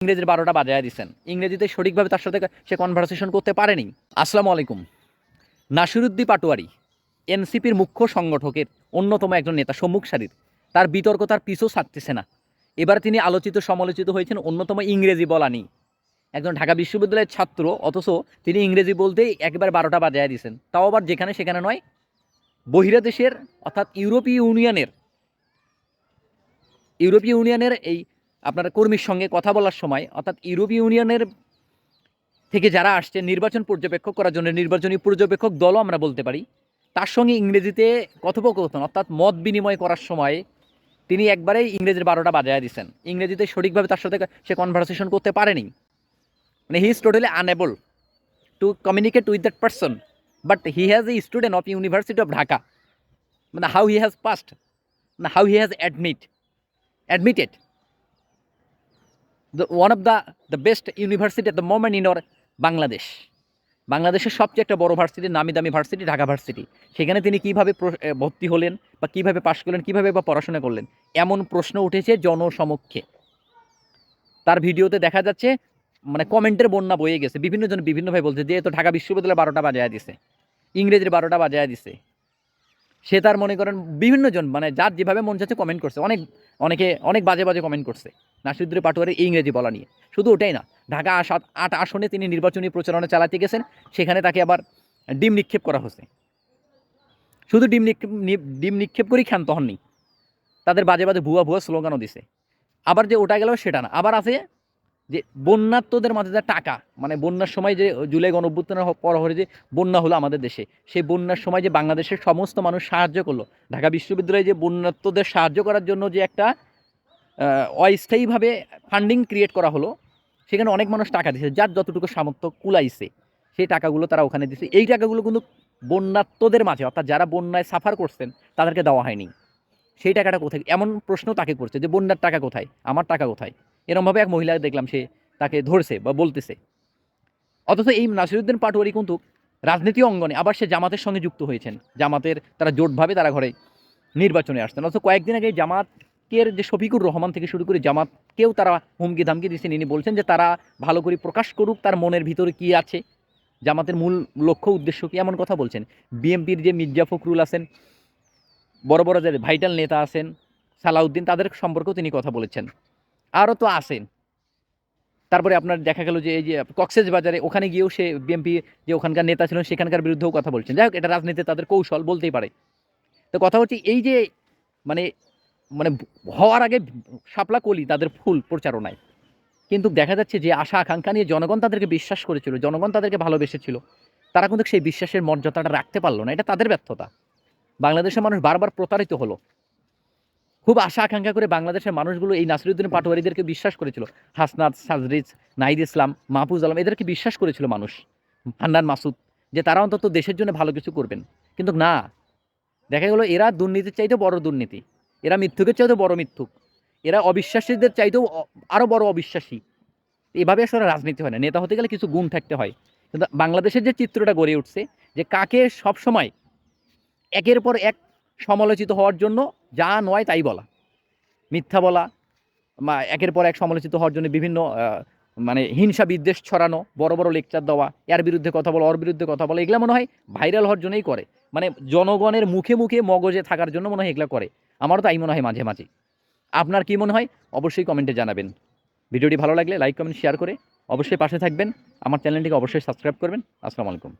ইংরেজির 12টা বাজায় দিচ্ছেন, ইংরেজিতে সঠিকভাবে তার সাথে সে কনভারসেশন করতে পারেনি। আসসালামু আলাইকুম। নাসিরুদ্দিন পাটোয়ারি এনসিপির মুখ্য সংগঠকের অন্যতম একজন নেতা, সম্মুখ সারির, তার বিতর্ক তার পিছু ছাড়তেছে না। এবার তিনি আলোচিত সমালোচিত হয়েছেন অন্যতম ইংরেজি বলা নিয়ে। একজন ঢাকা বিশ্ববিদ্যালয়ের ছাত্র, অথচ তিনি ইংরেজি বলতেই একেবারে 12টা বাজায় দিচ্ছেন, তাও আবার যেখানে সেখানে নয়, বহিরাদেশের অর্থাৎ ইউরোপীয় ইউনিয়নের এই আপনার কর্মীর সঙ্গে কথা বলার সময়, অর্থাৎ ইউরোপীয় ইউনিয়নের থেকে যারা আসছে নির্বাচন পর্যবেক্ষক করার জন্য, নির্বাচনী পর্যবেক্ষক দলও আমরা বলতে পারি, তার সঙ্গে ইংরেজিতে কথোপকথন অর্থাৎ মত বিনিময় করার সময় তিনি একবারেই ইংরেজির 12টা বাজায় দিচ্ছেন। ইংরেজিতে সঠিকভাবে তার সাথে সে কনভারসেশন করতে পারেনি। মানে he is totally unable to communicate with that person, but he has a student of University of Dhaka, মানে how he has passed, how he has admitted one of the best university at the moment in our Bangladesh. বাংলাদেশের সবচেয়ে একটা বড় varsity, নামি দামি varsity, Dhaka varsity. সেখানে তিনি কিভাবে ভর্তি হলেন বা কিভাবে পাশ করলেন, কিভাবে বা পড়াশোনা করলেন, এমন প্রশ্ন উঠেছে জনসমক্ষে। তার ভিডিওতে দেখা যাচ্ছে মানে কমেন্টের বন্যা বয়ে গেছে। বিভিন্ন জন বিভিন্নভাবে বলছে যে তো ঢাকা বিশ্ববিদ্যালয়ে 12টা বাজায় দিছে, ইংরেজির 12টা বাজায় দিছে। সে তার মনে করেন বিভিন্ন জন মানে যার যেভাবে মন চাচ্ছে কমেন্ট করছে, অনেকে অনেক বাজে বাজে কমেন্ট করছে নাসিরুদ্দিন পাটোয়ারি ইংরেজি বলা নিয়ে। শুধু ওটাই না, ঢাকা 8 আসনে তিনি নির্বাচনী প্রচারণা চালাতে গেছেন, সেখানে তাকে আবার ডিম নিক্ষেপ করা হয়েছে। শুধু ডিম নিক্ষেপ করেই ক্ষান্ত হননি, তাদের বাজে বাজে ভুয়া স্লোগানও দিছে। আবার যে ওটা গেল সেটা না, আবার আছে যে বন্যার্তদের মাঝে যে টাকা, মানে বন্যার সময় যে জুলাই গণঅভ্যুত্থানের পর যে বন্যা হলো আমাদের দেশে, সেই বন্যার সময় যে বাংলাদেশের সমস্ত মানুষ সাহায্য করলো, ঢাকা বিশ্ববিদ্যালয়ে যে বন্যার্তদের সাহায্য করার জন্য যে একটা অস্থায়ীভাবে ফান্ডিং ক্রিয়েট করা হলো, সেখানে অনেক মানুষ টাকা দিয়েছে, যার যতটুকু সামর্থ্য কুলাইছে সেই টাকাগুলো তারা ওখানে দিচ্ছে। এই টাকাগুলো কিন্তু বন্যার্তদের মাঝে, অর্থাৎ যারা বন্যায় সাফার করছেন তাদেরকে দেওয়া হয়নি। সেই টাকাটা কোথায়, এমন প্রশ্ন তাকে করছে যে বন্যার টাকা কোথায়, আমার টাকা কোথায়। এরমভাবে এক মহিলা দেখলাম সে তাকে ধরছে বা বলতেছে। অথচ এই নাসিরুদ্দিন পাটোয়ারি কিন্তু রাজনীতি অঙ্গনে আবার সে জামাতের সঙ্গে যুক্ত হয়েছেন, জামাতের তারা জোটভাবে তারা ঘরে নির্বাচনে আসছেন। অথচ কয়েকদিন আগে জামাতের যে শফিকুর রহমান থেকে শুরু করে জামাতকেও তারা হুমকি ধামকি দিচ্ছেন। ইনি বলছেন যে তারা ভালো করে প্রকাশ করুক তার মনের ভিতরে কি আছে, জামাতের মূল লক্ষ্য উদ্দেশ্য কি, এমন কথা বলছেন। বিএনপির যে মির্জা ফখরুল আছেন, বড় বড় যে ভাইটাল নেতা আছেন, সালাউদ্দিন, তাদের সম্পর্কেও তিনি কথা বলেছেন। আরও তো আছেন। তারপরে আপনার দেখা গেল যে এই যে কক্সেস বাজারে, ওখানে গিয়েও সে বিএনপি যে ওখানকার নেতা ছিলেন সেখানকার বিরুদ্ধেও কথা বলছেন। যাই হোক, এটা রাজনীতি তাদের কৌশল বলতেই পারে। তো কথা হচ্ছে এই যে মানে মানে হওয়ার আগে শাপলা কলি তাদের ফুল প্রচারণায়, কিন্তু দেখা যাচ্ছে যে আশা আকাঙ্ক্ষা নিয়ে জনগণ তাদেরকে বিশ্বাস করেছিল, জনগণ তাদেরকে ভালোবেসেছিল, তারা কিন্তু সেই বিশ্বাসের মর্যাদাটা রাখতে পারলো না। এটা তাদের ব্যর্থতা। বাংলাদেশের মানুষ বারবার প্রতারিত হলো। খুব আশা আকাঙ্ক্ষা করে বাংলাদেশের মানুষগুলো এই নাসিরুদ্দিন পাটোয়ারিদেরকে বিশ্বাস করেছিল। হাসনাত, সাজরিজ, নাহিদ ইসলাম, মাহফুজ আলম, এদেরকে বিশ্বাস করেছিল মানুষ, হান্নান মাসুদ, যে তারা অন্তত দেশের জন্য ভালো কিছু করবেন। কিন্তু না, দেখা গেল এরা দুর্নীতির চাইতেও বড় দুর্নীতি, এরা মিথ্যুকের চাইতেও বড় মিথ্যুক, এরা অবিশ্বাসীদের চাইতেও আরও বড় অবিশ্বাসী। এভাবে আসলে রাজনীতি হয় না। নেতা হতে গেলে কিছু গুণ থাকতে হয়। কিন্তু বাংলাদেশের যে চিত্রটা গড়ে উঠছে, যে কাকে সবসময় একের পর এক সমালোচিত হওয়ার জন্য যা নয় তাই বলা, মিথ্যা বলা, বা একের পর এক সমালোচিত হওয়ার জন্য বিভিন্ন মানে হিংসা বিদ্বেষ ছড়ানো, বড় বড় লেকচার দেওয়া, এর বিরুদ্ধে কথা বলা, ওর বিরুদ্ধে কথা বলা, এগুলো মনে হয় ভাইরাল হওয়ার জন্যই করে। মানে জনগণের মুখে মুখে মগজে থাকার জন্য মনে হয় এগুলো করে। আমারও তাই মনে হয় মাঝে মাঝে। আপনার কি মনে হয় অবশ্যই কমেন্টে জানাবেন। ভিডিওটি ভালো লাগলে লাইক কমেন্ট শেয়ার করে অবশ্যই পাশে থাকবেন। আমার চ্যানেলটিকে অবশ্যই সাবস্ক্রাইব করবেন। আসসালামু আলাইকুম।